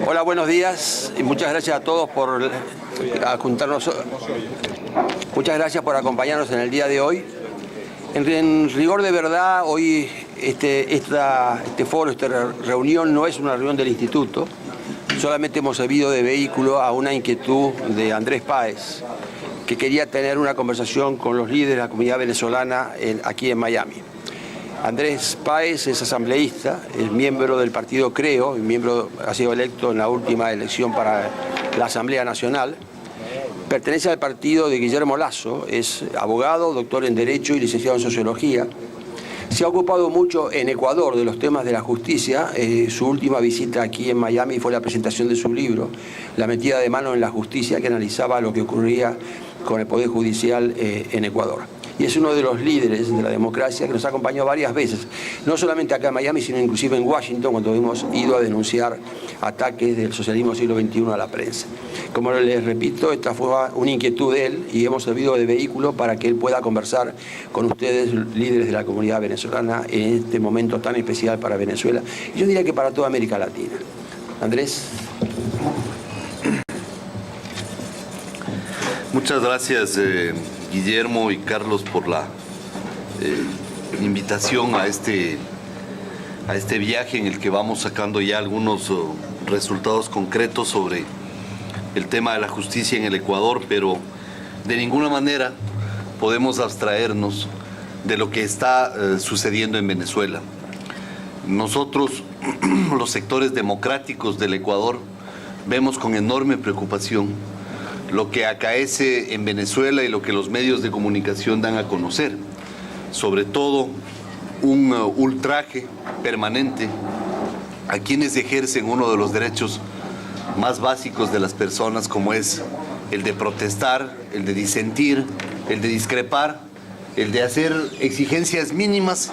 Hola, buenos días y muchas gracias a todos por juntarnos. Muchas gracias por acompañarnos en el día de hoy. En rigor de verdad, hoy este foro, esta reunión no es una reunión del Instituto. Solamente hemos servido de vehículo a una inquietud de Andrés Páez, que quería tener una conversación con los líderes de la comunidad venezolana aquí en Miami. Andrés Páez es asambleísta, es miembro del partido Creo, ha sido electo en la última elección para la Asamblea Nacional. Pertenece al partido de Guillermo Lasso, es abogado, doctor en Derecho y licenciado en Sociología. Se ha ocupado mucho en Ecuador de los temas de la justicia. Su última visita aquí en Miami fue la presentación de su libro, La metida de mano en la justicia, que analizaba lo que ocurría con el Poder Judicial en Ecuador. Y es uno de los líderes de la democracia que nos ha acompañado varias veces, no solamente acá en Miami, sino inclusive en Washington, cuando hemos ido a denunciar ataques del socialismo siglo XXI a la prensa. Como les repito, esta fue una inquietud de él y hemos servido de vehículo para que él pueda conversar con ustedes, líderes de la comunidad venezolana, en este momento tan especial para Venezuela. Y yo diría que para toda América Latina. Andrés. Muchas gracias, Guillermo y Carlos, por la invitación a este viaje en el que vamos sacando ya algunos resultados concretos sobre el tema de la justicia en el Ecuador, pero de ninguna manera podemos abstraernos de lo que está sucediendo en Venezuela. Nosotros, los sectores democráticos del Ecuador, vemos con enorme preocupación lo que acaece en Venezuela y lo que los medios de comunicación dan a conocer. Sobre todo, un ultraje permanente a quienes ejercen uno de los derechos más básicos de las personas, como es el de protestar, el de disentir, el de discrepar, el de hacer exigencias mínimas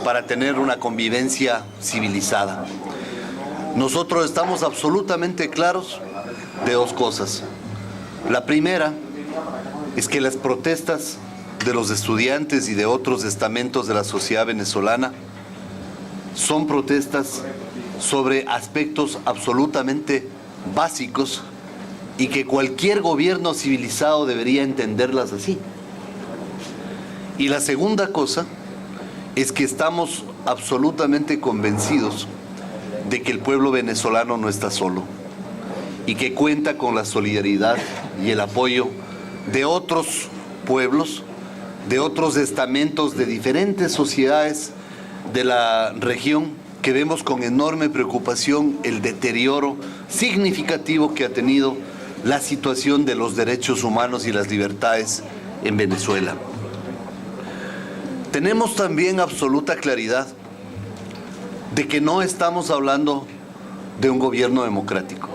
para tener una convivencia civilizada. Nosotros estamos absolutamente claros de dos cosas. La primera es que las protestas de los estudiantes y de otros estamentos de la sociedad venezolana son protestas sobre aspectos absolutamente básicos y que cualquier gobierno civilizado debería entenderlas así. Y la segunda cosa es que estamos absolutamente convencidos de que el pueblo venezolano no está solo y que cuenta con la solidaridad y el apoyo de otros pueblos, de otros estamentos, de diferentes sociedades de la región, que vemos con enorme preocupación el deterioro significativo que ha tenido la situación de los derechos humanos y las libertades en Venezuela. Tenemos también absoluta claridad de que no estamos hablando de un gobierno democrático.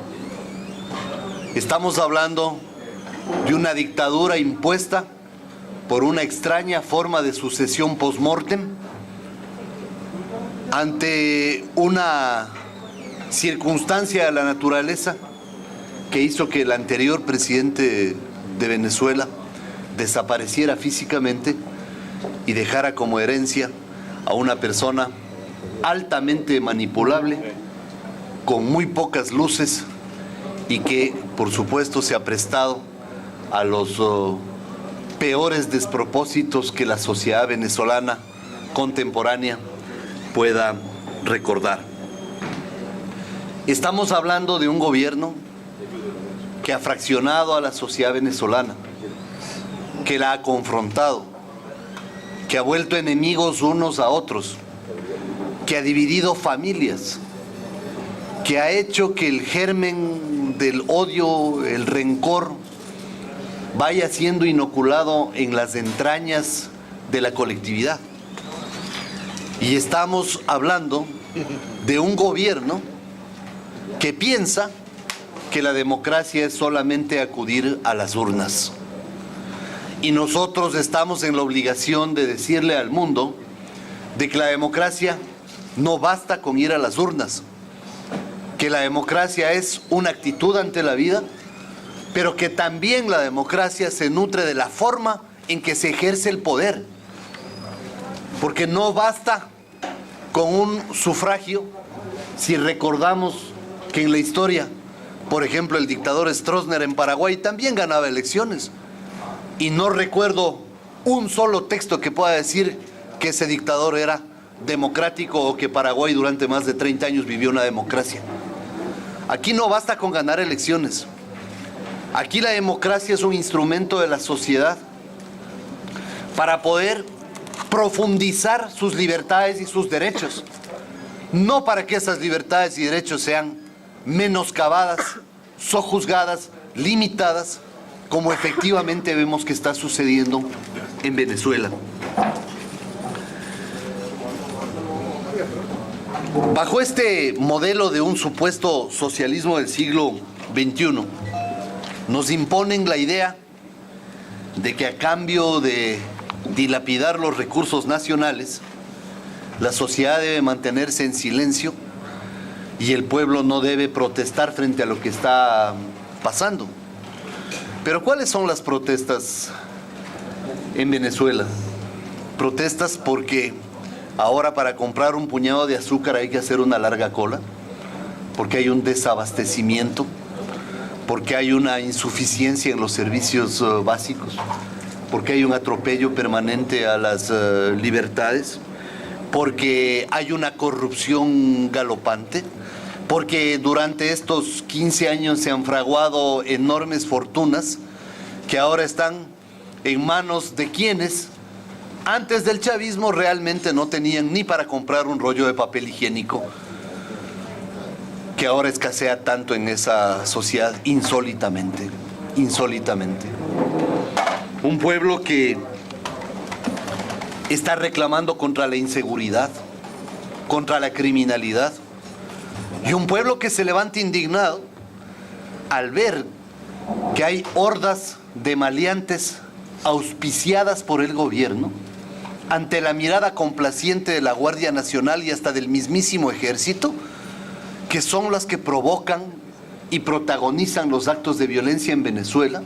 Estamos hablando de una dictadura impuesta por una extraña forma de sucesión post-mortem ante una circunstancia de la naturaleza que hizo que el anterior presidente de Venezuela desapareciera físicamente y dejara como herencia a una persona altamente manipulable, con muy pocas luces, y que, por supuesto, se ha prestado a los peores despropósitos que la sociedad venezolana contemporánea pueda recordar. Estamos hablando de un gobierno que ha fraccionado a la sociedad venezolana, que la ha confrontado, que ha vuelto enemigos unos a otros, que ha dividido familias, que ha hecho que el germen del odio, el rencor, vaya siendo inoculado en las entrañas de la colectividad. Y estamos hablando de un gobierno que piensa que la democracia es solamente acudir a las urnas. Y nosotros estamos en la obligación de decirle al mundo de que la democracia no basta con ir a las urnas, que la democracia es una actitud ante la vida, pero que también la democracia se nutre de la forma en que se ejerce el poder. Porque no basta con un sufragio si recordamos que en la historia Por ejemplo, el dictador Stroessner en Paraguay también ganaba elecciones. Y no recuerdo un solo texto que pueda decir que ese dictador era democrático o que Paraguay durante más de 30 años vivió una democracia. Aquí no basta con ganar elecciones. Aquí la democracia es un instrumento de la sociedad para poder profundizar sus libertades y sus derechos. No para que esas libertades y derechos sean menoscabadas, sojuzgadas, limitadas, como efectivamente vemos que está sucediendo en Venezuela. Bajo este modelo de un supuesto socialismo del siglo XXI, nos imponen la idea de que a cambio de dilapidar los recursos nacionales, la sociedad debe mantenerse en silencio y el pueblo no debe protestar frente a lo que está pasando. Pero ¿cuáles son las protestas en Venezuela? Protestas porque ahora para comprar un puñado de azúcar hay que hacer una larga cola, porque hay un desabastecimiento, porque hay una insuficiencia en los servicios básicos, porque hay un atropello permanente a las libertades, porque hay una corrupción galopante, porque durante estos 15 años se han fraguado enormes fortunas que ahora están en manos de quienes antes del chavismo realmente no tenían ni para comprar un rollo de papel higiénico, que ahora escasea tanto en esa sociedad insólitamente. Un pueblo que está reclamando contra la inseguridad, contra la criminalidad, y un pueblo que se levanta indignado al ver que hay hordas de maleantes auspiciadas por el gobierno, ante la mirada complaciente de la Guardia Nacional y hasta del mismísimo ejército, que son las que provocan y protagonizan los actos de violencia en Venezuela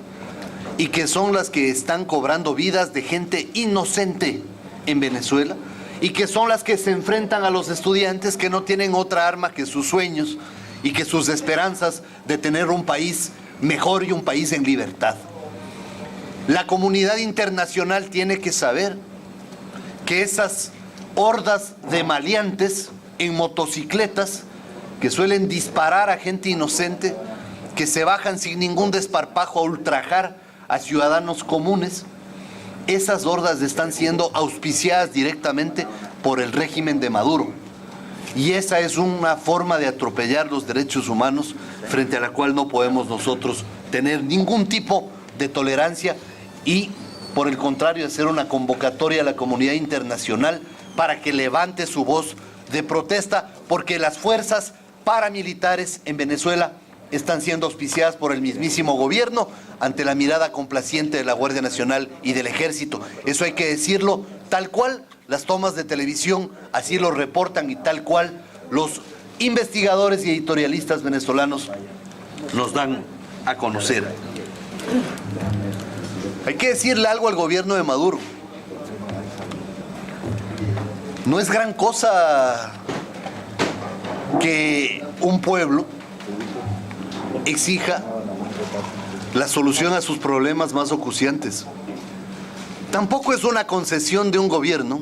y que son las que están cobrando vidas de gente inocente en Venezuela y que son las que se enfrentan a los estudiantes que no tienen otra arma que sus sueños y que sus esperanzas de tener un país mejor y un país en libertad. La comunidad internacional tiene que saber que esas hordas de maleantes en motocicletas que suelen disparar a gente inocente, que se bajan sin ningún desparpajo a ultrajar a ciudadanos comunes, esas hordas están siendo auspiciadas directamente por el régimen de Maduro. Y esa es una forma de atropellar los derechos humanos frente a la cual no podemos nosotros tener ningún tipo de tolerancia y, por el contrario, hacer una convocatoria a la comunidad internacional para que levante su voz de protesta, porque las fuerzas paramilitares en Venezuela están siendo auspiciadas por el mismísimo gobierno ante la mirada complaciente de la Guardia Nacional y del Ejército. Eso hay que decirlo tal cual las tomas de televisión así lo reportan y tal cual los investigadores y editorialistas venezolanos nos dan a conocer. Hay que decirle algo al gobierno de Maduro. No es gran cosa que un pueblo exija la solución a sus problemas más acuciantes. Tampoco es una concesión de un gobierno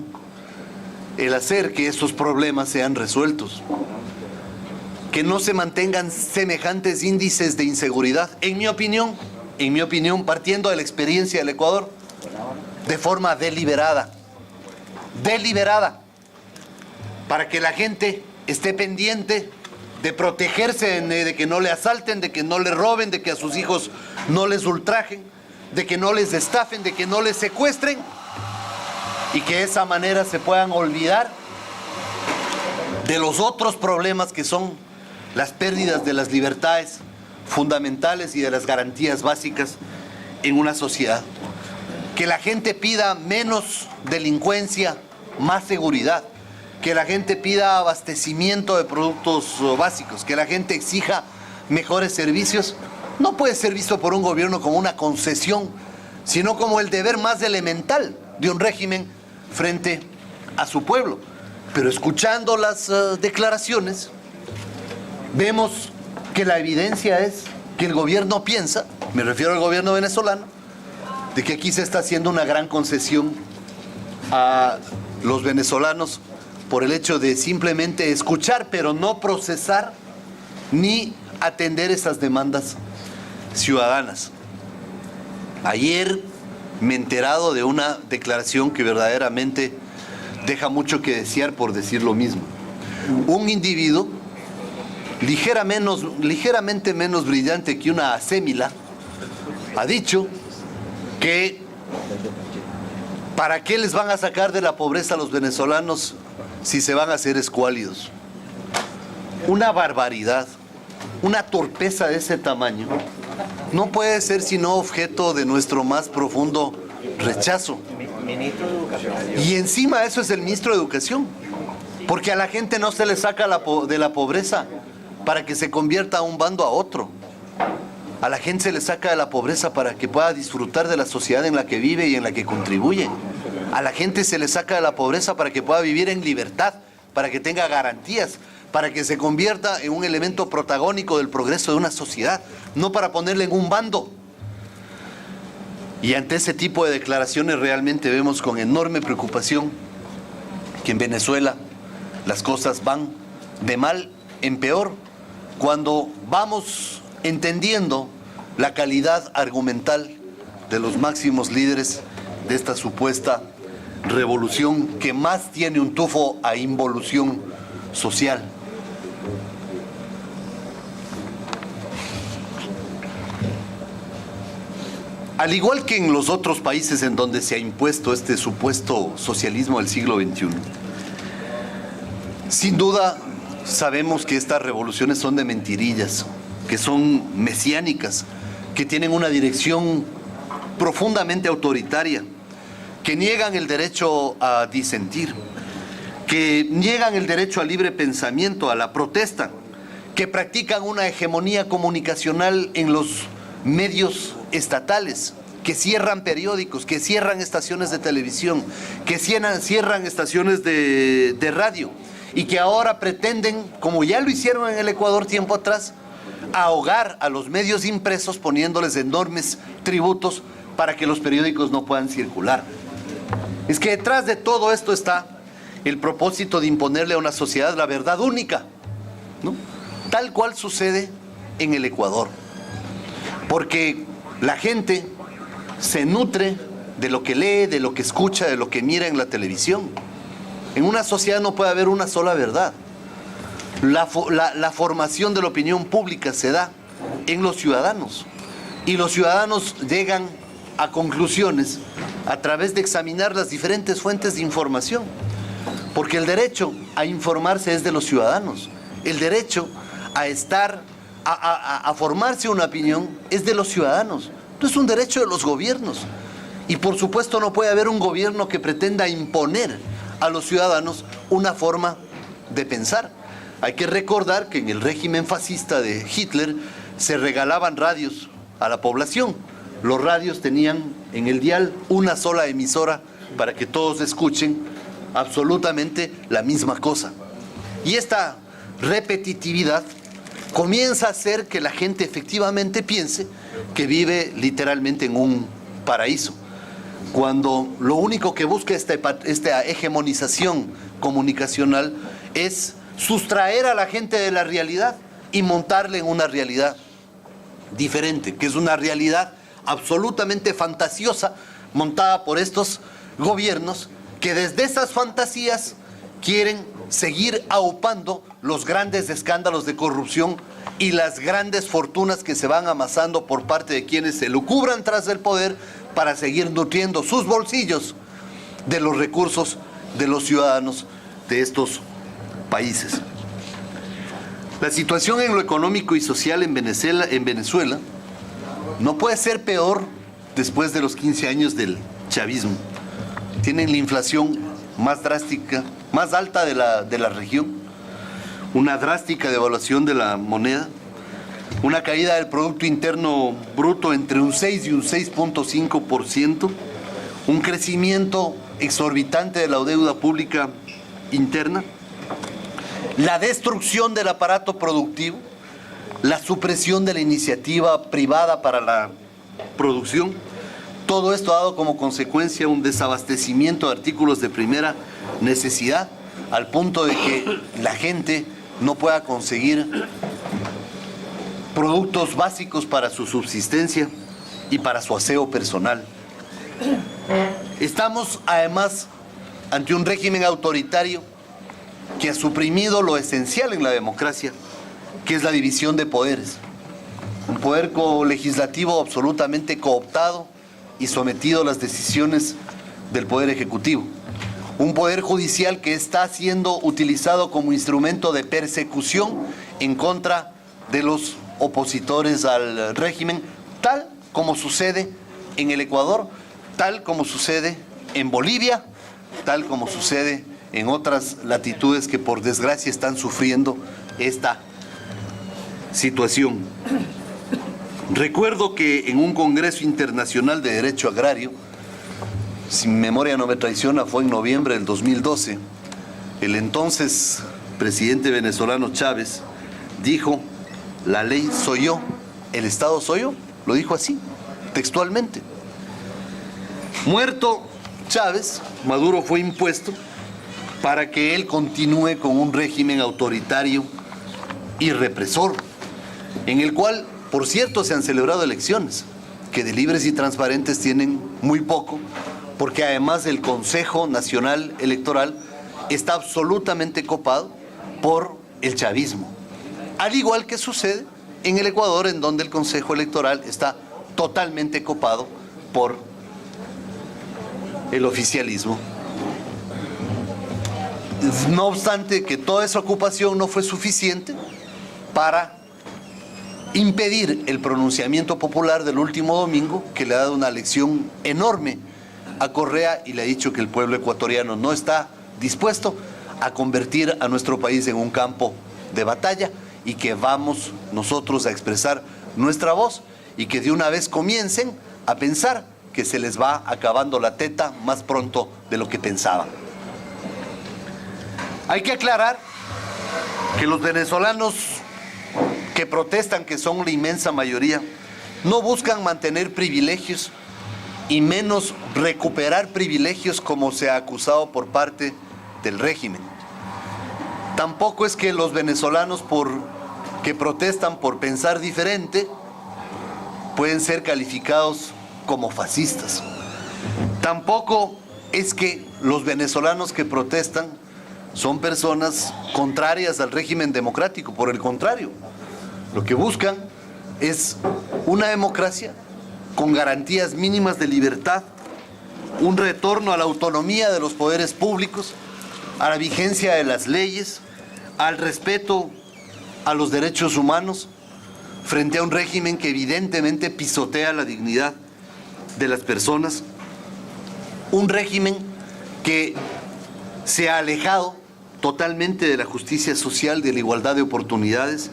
el hacer que esos problemas sean resueltos, que no se mantengan semejantes índices de inseguridad, en mi opinión, partiendo de la experiencia del Ecuador, de forma deliberada, para que la gente esté pendiente de protegerse, de que no le asalten, de que no le roben, de que a sus hijos no les ultrajen, de que no les estafen, de que no les secuestren, y que de esa manera se puedan olvidar de los otros problemas que son las pérdidas de las libertades fundamentales y de las garantías básicas en una sociedad. Que la gente pida menos delincuencia, más seguridad, que la gente pida abastecimiento de productos básicos, que la gente exija mejores servicios, no puede ser visto por un gobierno como una concesión, sino como el deber más elemental de un régimen frente a su pueblo. Pero escuchando las declaraciones, vemos que la evidencia es que el gobierno piensa, me refiero al gobierno venezolano, de que aquí se está haciendo una gran concesión a los venezolanos por el hecho de simplemente escuchar, pero no procesar ni atender esas demandas ciudadanas. Ayer me he enterado de una declaración que verdaderamente deja mucho que desear, por decir lo mismo. Un individuo ligeramente menos brillante que una asémila ha dicho que ¿para qué les van a sacar de la pobreza a los venezolanos si se van a hacer escuálidos? Una barbaridad, una torpeza de ese tamaño no puede ser sino objeto de nuestro más profundo rechazo. Ministro de Educación. Y encima eso es el ministro de Educación, porque a la gente no se le saca de la pobreza para que se convierta a un bando a otro. A la gente se le saca de la pobreza para que pueda disfrutar de la sociedad en la que vive y en la que contribuye. A la gente se le saca de la pobreza para que pueda vivir en libertad, para que tenga garantías, para que se convierta en un elemento protagónico del progreso de una sociedad, no para ponerle en un bando. Y ante ese tipo de declaraciones realmente vemos con enorme preocupación que en Venezuela las cosas van de mal en peor cuando vamos entendiendo la calidad argumental de los máximos líderes de esta supuesta revolución que más tiene un tufo a involución social. Al igual que en los otros países en donde se ha impuesto este supuesto socialismo del siglo XXI, sin duda sabemos que estas revoluciones son de mentirillas, que son mesiánicas, que tienen una dirección profundamente autoritaria, que niegan el derecho a disentir, que niegan el derecho al libre pensamiento, a la protesta, que practican una hegemonía comunicacional en los medios estatales, que cierran periódicos, que cierran estaciones de televisión, que cierran estaciones de radio, y que ahora pretenden, como ya lo hicieron en el Ecuador tiempo atrás, ahogar a los medios impresos poniéndoles enormes tributos para que los periódicos no puedan circular. Es que detrás de todo esto está el propósito de imponerle a una sociedad la verdad única, ¿no? Tal cual sucede en el Ecuador. Porque la gente se nutre de lo que lee, de lo que escucha, de lo que mira en la televisión. En una sociedad no puede haber una sola verdad. La formación de la opinión pública se da en los ciudadanos. Y los ciudadanos llegan a conclusiones a través de examinar las diferentes fuentes de información. Porque el derecho a informarse es de los ciudadanos. El derecho a formarse una opinión es de los ciudadanos. No es un derecho de los gobiernos. Y por supuesto no puede haber un gobierno que pretenda imponer a los ciudadanos una forma de pensar. Hay que recordar que en el régimen fascista de Hitler se regalaban radios a la población. Los radios tenían en el dial una sola emisora para que todos escuchen absolutamente la misma cosa. Y esta repetitividad comienza a hacer que la gente efectivamente piense que vive literalmente en un paraíso, cuando lo único que busca esta hegemonización comunicacional es sustraer a la gente de la realidad y montarle en una realidad diferente, que es una realidad absolutamente fantasiosa montada por estos gobiernos que desde esas fantasías quieren seguir aupando los grandes escándalos de corrupción y las grandes fortunas que se van amasando por parte de quienes se lucubran tras el poder para seguir nutriendo sus bolsillos de los recursos de los ciudadanos de estos países. La situación en lo económico y social en Venezuela no puede ser peor después de los 15 años del chavismo. Tienen la inflación más drástica, más alta de la región, una drástica devaluación de la moneda, una caída del Producto Interno Bruto entre un 6 y un 6.5%, un crecimiento exorbitante de la deuda pública interna, la destrucción del aparato productivo, la supresión de la iniciativa privada para la producción. Todo esto ha dado como consecuencia un desabastecimiento de artículos de primera necesidad, al punto de que la gente no pueda conseguir productos básicos para su subsistencia y para su aseo personal. Estamos además ante un régimen autoritario que ha suprimido lo esencial en la democracia, que es la división de poderes. Un poder legislativo absolutamente cooptado y sometido a las decisiones del Poder Ejecutivo. Un Poder Judicial que está siendo utilizado como instrumento de persecución en contra de los opositores al régimen, tal como sucede en el Ecuador, tal como sucede en Bolivia, tal como sucede en otras latitudes que por desgracia están sufriendo esta situación. Recuerdo que en un Congreso Internacional de Derecho Agrario, si mi memoria no me traiciona, fue en noviembre del 2012, el entonces presidente venezolano Chávez dijo: la ley soy yo, el Estado soy yo. Lo dijo así, textualmente. Muerto Chávez, Maduro fue impuesto para que él continúe con un régimen autoritario y represor, en el cual, por cierto, se han celebrado elecciones, que de libres y transparentes tienen muy poco, porque además el Consejo Nacional Electoral está absolutamente copado por el chavismo. Al igual que sucede en el Ecuador, en donde el Consejo Electoral está totalmente copado por el oficialismo. No obstante que toda esa ocupación no fue suficiente para impedir el pronunciamiento popular del último domingo, que le ha dado una lección enorme a Correa y le ha dicho que el pueblo ecuatoriano no está dispuesto a convertir a nuestro país en un campo de batalla y que vamos nosotros a expresar nuestra voz y que de una vez comiencen a pensar que se les va acabando la teta más pronto de lo que pensaban. Hay que aclarar que los venezolanos que protestan, que son la inmensa mayoría, no buscan mantener privilegios y menos recuperar privilegios como se ha acusado por parte del régimen. Tampoco es que los venezolanos que protestan por pensar diferente pueden ser calificados como fascistas. Tampoco es que los venezolanos que protestan son personas contrarias al régimen democrático. Por el contrario, lo que buscan es una democracia con garantías mínimas de libertad, un retorno a la autonomía de los poderes públicos, a la vigencia de las leyes, al respeto a los derechos humanos, frente a un régimen que evidentemente pisotea la dignidad de las personas, un régimen que se ha alejado totalmente de la justicia social, de la igualdad de oportunidades,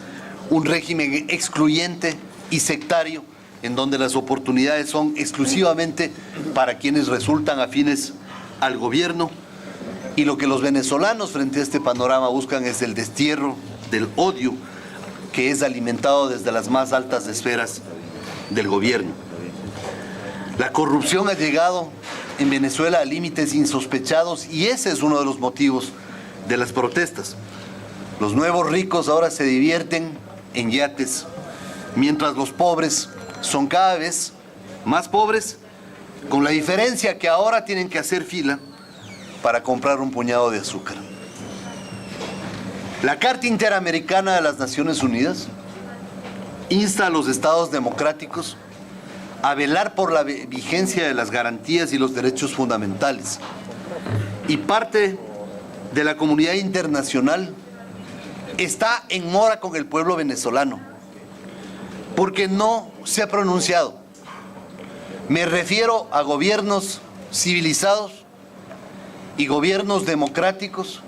un régimen excluyente y sectario, en donde las oportunidades son exclusivamente para quienes resultan afines al gobierno. Y lo que los venezolanos frente a este panorama buscan es el destierro del odio que es alimentado desde las más altas esferas del gobierno. La corrupción ha llegado en Venezuela a límites insospechados y ese es uno de los motivos de las protestas. Los nuevos ricos ahora se divierten en yates, mientras los pobres son cada vez más pobres, con la diferencia que ahora tienen que hacer fila para comprar un puñado de azúcar. La Carta Interamericana de las Naciones Unidas insta a los estados democráticos a velar por la vigencia de las garantías y los derechos fundamentales. Y parte de la comunidad internacional está en mora con el pueblo venezolano, porque no se ha pronunciado. Me refiero a gobiernos civilizados y gobiernos democráticos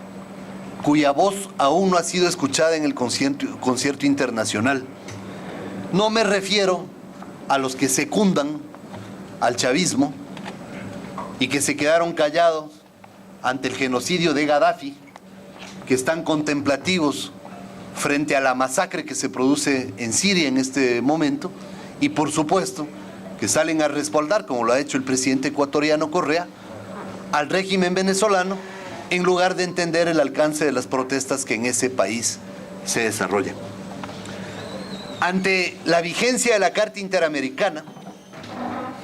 cuya voz aún no ha sido escuchada en el concierto internacional. No me refiero a los que secundan al chavismo y que se quedaron callados ante el genocidio de Gaddafi, que están contemplativos frente a la masacre que se produce en Siria en este momento, y por supuesto que salen a respaldar, como lo ha hecho el presidente ecuatoriano Correa, al régimen venezolano, en lugar de entender el alcance de las protestas que en ese país se desarrollan. Ante la vigencia de la Carta Interamericana,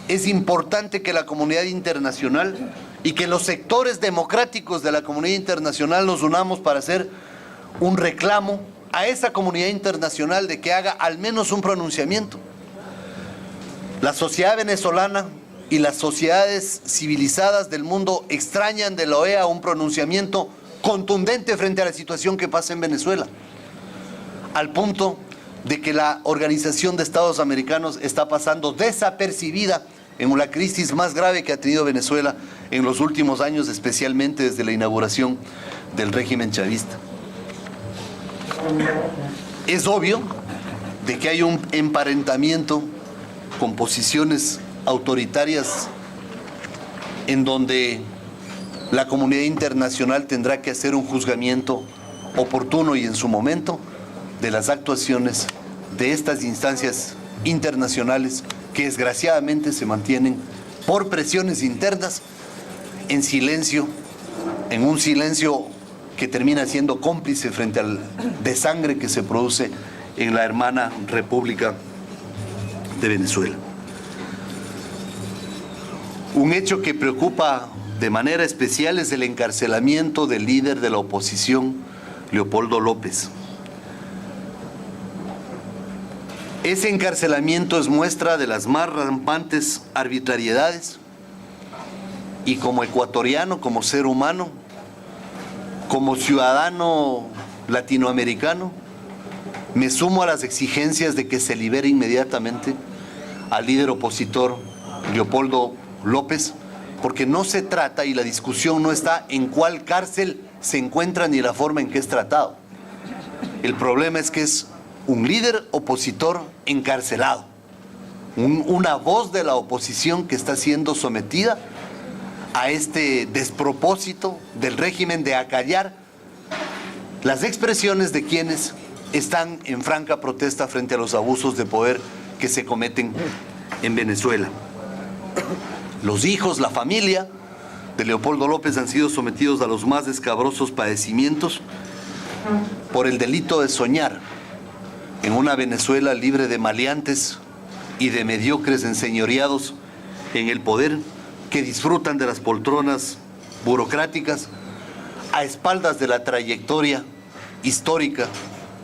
es importante que la comunidad internacional y que los sectores democráticos de la comunidad internacional nos unamos para hacer un reclamo a esa comunidad internacional de que haga al menos un pronunciamiento. La sociedad venezolana y las sociedades civilizadas del mundo extrañan de la OEA un pronunciamiento contundente frente a la situación que pasa en Venezuela, al punto de que la Organización de Estados Americanos está pasando desapercibida en la crisis más grave que ha tenido Venezuela en los últimos años, especialmente desde la inauguración del régimen chavista. Es obvio de que hay un emparentamiento con posiciones autoritarias en donde la comunidad internacional tendrá que hacer un juzgamiento oportuno y en su momento de las actuaciones de estas instancias internacionales que desgraciadamente se mantienen por presiones internas en silencio, en un silencio que termina siendo cómplice frente al desangre que se produce en la hermana República de Venezuela. Un hecho que preocupa de manera especial es el encarcelamiento del líder de la oposición, Leopoldo López. Ese encarcelamiento es muestra de las más rampantes arbitrariedades y como ecuatoriano, como ser humano, como ciudadano latinoamericano, me sumo a las exigencias de que se libere inmediatamente al líder opositor Leopoldo López, porque no se trata y la discusión no está en cuál cárcel se encuentra ni la forma en que es tratado. El problema es que es un líder opositor encarcelado, una voz de la oposición que está siendo sometida a este despropósito del régimen de acallar las expresiones de quienes están en franca protesta frente a los abusos de poder que se cometen en Venezuela. Los hijos, la familia de Leopoldo López han sido sometidos a los más escabrosos padecimientos por el delito de soñar en una Venezuela libre de maleantes y de mediocres enseñoreados en el poder que disfrutan de las poltronas burocráticas a espaldas de la trayectoria histórica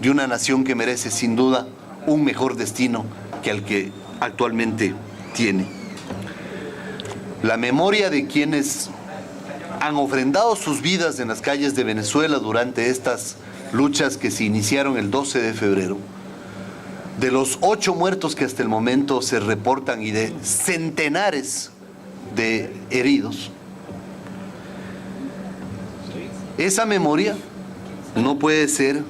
de una nación que merece sin duda un mejor destino que el que actualmente tiene. La memoria de quienes han ofrendado sus vidas en las calles de Venezuela durante estas luchas que se iniciaron el 12 de febrero, de los 8 muertos que hasta el momento se reportan y de centenares de heridos, esa memoria no puede ser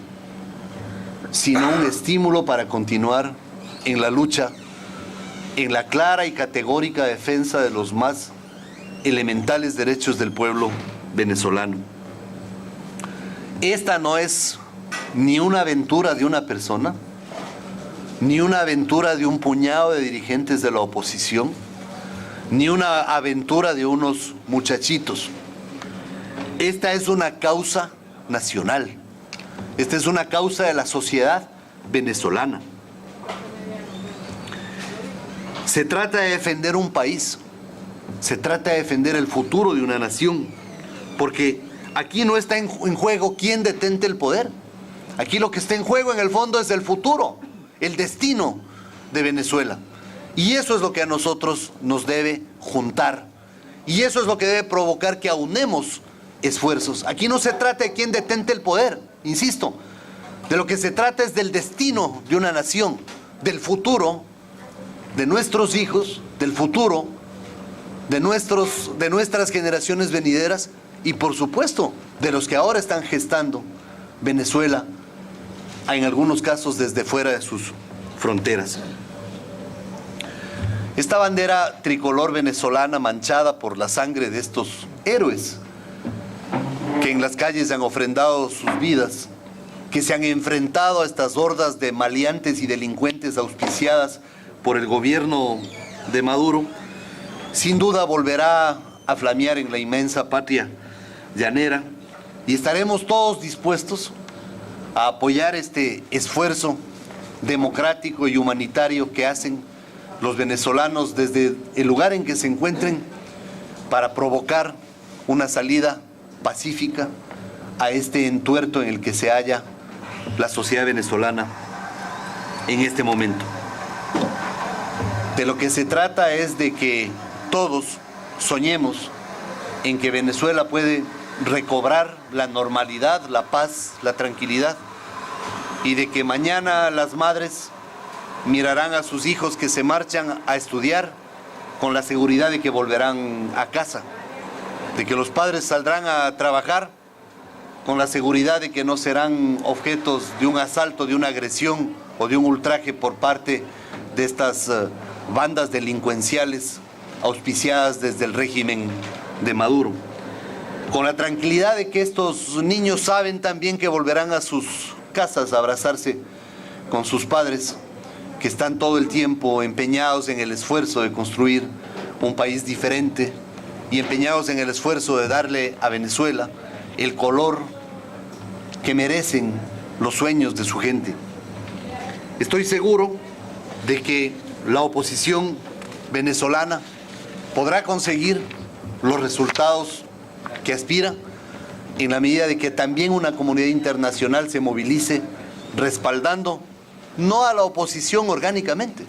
sino un estímulo para continuar en la lucha, en la clara y categórica defensa de los más elementales derechos del pueblo venezolano. Esta no es ni una aventura de una persona, ni una aventura de un puñado de dirigentes de la oposición, ni una aventura de unos muchachitos. Esta es una causa nacional. Esta es una causa de la sociedad venezolana. Se trata de defender un país, se trata de defender el futuro de una nación, porque aquí no está en juego quién detente el poder. Aquí lo que está en juego en el fondo es el futuro, el destino de Venezuela. Y eso es lo que a nosotros nos debe juntar. Y eso es lo que debe provocar que aunemos esfuerzos. Aquí no se trata de quién detente el poder, insisto. De lo que se trata es del destino de una nación, del futuro de nuestros hijos, del futuro de nuestras generaciones venideras y por supuesto de los que ahora están gestando Venezuela, en algunos casos desde fuera de sus fronteras. Esta bandera tricolor venezolana manchada por la sangre de estos héroes que en las calles han ofrendado sus vidas que se han enfrentado a estas hordas de maleantes y delincuentes auspiciadas por el gobierno de Maduro, sin duda volverá a flamear en la inmensa patria llanera y estaremos todos dispuestos a apoyar este esfuerzo democrático y humanitario que hacen los venezolanos desde el lugar en que se encuentren para provocar una salida pacífica a este entuerto en el que se halla la sociedad venezolana en este momento. De lo que se trata es de que todos soñemos en que Venezuela puede recobrar la normalidad, la paz, la tranquilidad, y de que mañana las madres mirarán a sus hijos que se marchan a estudiar con la seguridad de que volverán a casa, de que los padres saldrán a trabajar con la seguridad de que no serán objetos de un asalto, de una agresión o de un ultraje por parte de estas bandas delincuenciales auspiciadas desde el régimen de Maduro. Con la tranquilidad de que estos niños saben también que volverán a sus casas a abrazarse con sus padres, que están todo el tiempo empeñados en el esfuerzo de construir un país diferente y empeñados en el esfuerzo de darle a Venezuela el color que merecen los sueños de su gente. Estoy seguro de que la oposición venezolana podrá conseguir los resultados que aspira en la medida de que también una comunidad internacional se movilice respaldando no a la oposición orgánicamente,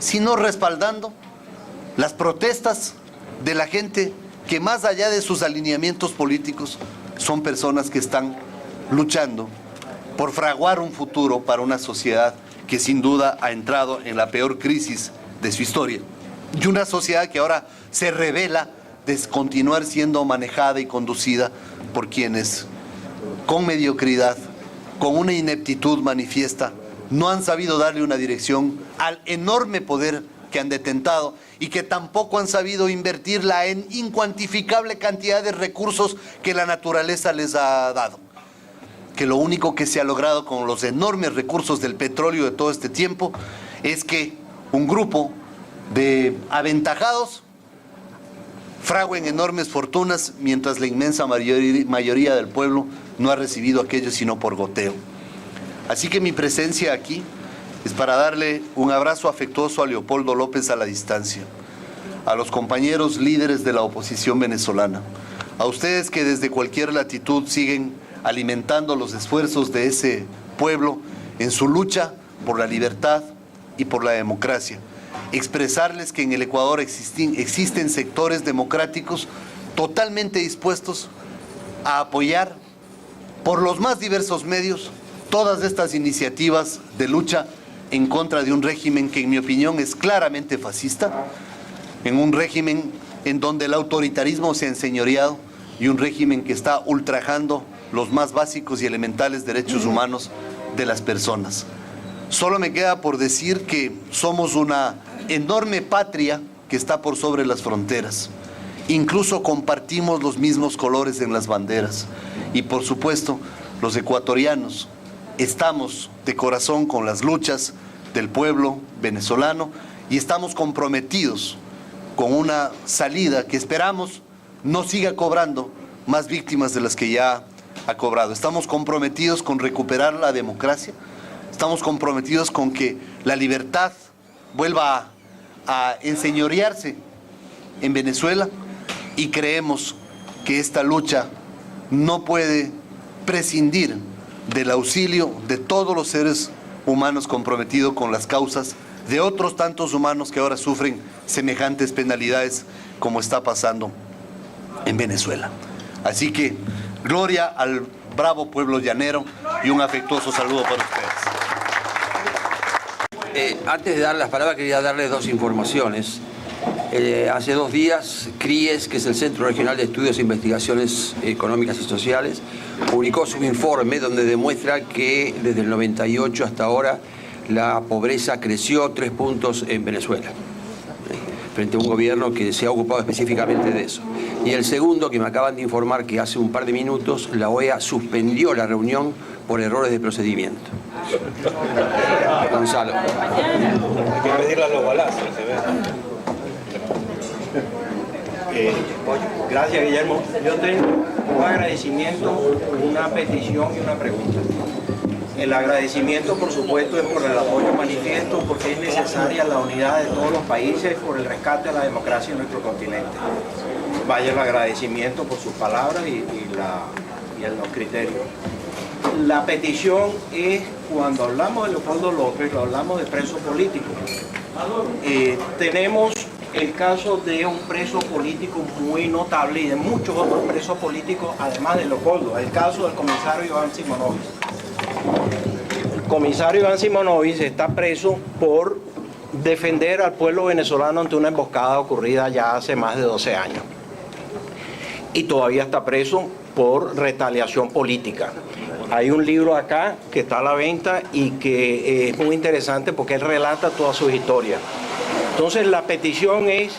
sino respaldando las protestas de la gente que más allá de sus alineamientos políticos son personas que están luchando por fraguar un futuro para una sociedad que sin duda ha entrado en la peor crisis de su historia. Y una sociedad que ahora se revela de continuar siendo manejada y conducida por quienes, con mediocridad, con una ineptitud manifiesta, no han sabido darle una dirección al enorme poder que han detentado y que tampoco han sabido invertir la incuantificable cantidad de recursos que la naturaleza les ha dado. Que lo único que se ha logrado con los enormes recursos del petróleo de todo este tiempo es que un grupo de aventajados fraguen enormes fortunas mientras la inmensa mayoría del pueblo no ha recibido aquello sino por goteo. Así que mi presencia aquí es para darle un abrazo afectuoso a Leopoldo López a la distancia, a los compañeros líderes de la oposición venezolana, a ustedes que desde cualquier latitud siguen alimentando los esfuerzos de ese pueblo en su lucha por la libertad y por la democracia. Expresarles que en el Ecuador existen sectores democráticos totalmente dispuestos a apoyar por los más diversos medios todas estas iniciativas de lucha en contra de un régimen que en mi opinión es claramente fascista, en un régimen en donde el autoritarismo se ha enseñoreado y un régimen que está ultrajando los más básicos y elementales derechos humanos de las personas. Solo me queda por decir que somos una enorme patria que está por sobre las fronteras. Incluso compartimos los mismos colores en las banderas. Y por supuesto, los ecuatorianos estamos de corazón con las luchas del pueblo venezolano y estamos comprometidos con una salida que esperamos no siga cobrando más víctimas de las que ya ha cobrado. Estamos comprometidos con recuperar la democracia, estamos comprometidos con que la libertad vuelva a enseñorearse en Venezuela y creemos que esta lucha no puede prescindir del auxilio de todos los seres humanos comprometidos con las causas de otros tantos humanos que ahora sufren semejantes penalidades como está pasando en Venezuela. Así que gloria al bravo pueblo llanero y un afectuoso saludo para ustedes. Antes de dar las palabras quería darles dos informaciones. Hace 2 días, CRIES, que es el Centro Regional de Estudios e Investigaciones Económicas y Sociales, publicó su informe donde demuestra que desde el 98 hasta ahora la pobreza creció 3 puntos en Venezuela, frente a un gobierno que se ha ocupado específicamente de eso. Y el segundo, que me acaban de informar que hace un par de minutos la OEA suspendió la reunión por errores de procedimiento. Gonzalo. Hay que pedirle a los balazos, se ve. Gracias, Guillermo. Yo tengo un agradecimiento, una petición y una pregunta. El agradecimiento, por supuesto, es por el apoyo manifiesto, porque es necesaria la unidad de todos los países por el rescate de la democracia en nuestro continente. Vaya el agradecimiento por sus palabras y los criterios. La petición es, cuando hablamos de Leopoldo López, lo hablamos de preso político. Tenemos el caso de un preso político muy notable y de muchos otros presos políticos, además de Leopoldo, el caso del comisario Iván Simonovic. El comisario Iván Simonovic está preso por defender al pueblo venezolano ante una emboscada ocurrida ya hace más de 12 años. Y todavía está preso por retaliación política. Hay un libro acá que está a la venta y que es muy interesante porque él relata todas sus historias. Entonces la petición es,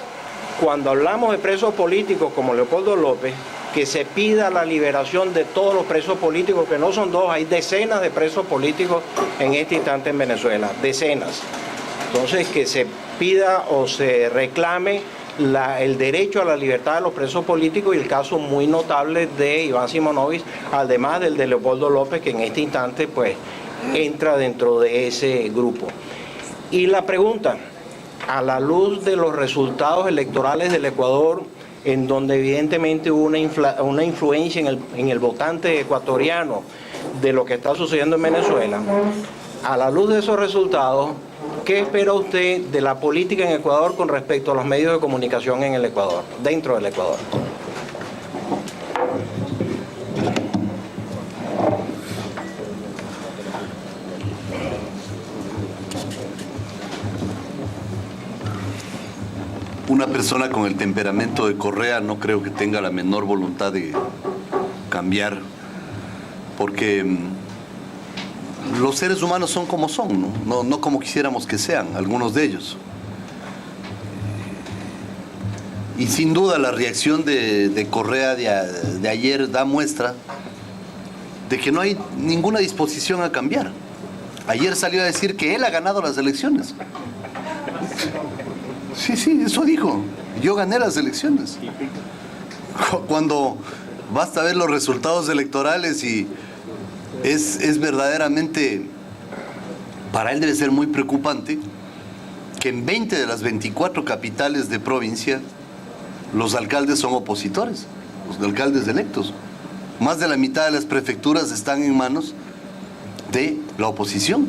cuando hablamos de presos políticos como Leopoldo López, que se pida la liberación de todos los presos políticos, que no son dos, hay decenas de presos políticos en este instante en Venezuela, decenas. Entonces que se pida o se reclame el derecho a la libertad de los presos políticos y el caso muy notable de Iván Simonovic, además del de Leopoldo López, que en este instante pues entra dentro de ese grupo. Y la pregunta, a la luz de los resultados electorales del Ecuador, en donde evidentemente hubo una influencia en el votante ecuatoriano de lo que está sucediendo en Venezuela, a la luz de esos resultados, ¿qué espera usted de la política en Ecuador con respecto a los medios de comunicación en el Ecuador, dentro del Ecuador? Una persona con el temperamento de Correa no creo que tenga la menor voluntad de cambiar, porque los seres humanos son como son, no como quisiéramos que sean, algunos de ellos. Y sin duda la reacción de Correa de ayer da muestra de que no hay ninguna disposición a cambiar. Ayer salió a decir que él ha ganado las elecciones. Sí, eso dijo. Yo gané las elecciones. Cuando basta ver los resultados electorales y es verdaderamente, para él debe ser muy preocupante que en 20 de las 24 capitales de provincia los alcaldes son opositores, los alcaldes electos. Más de la mitad de las prefecturas están en manos de la oposición.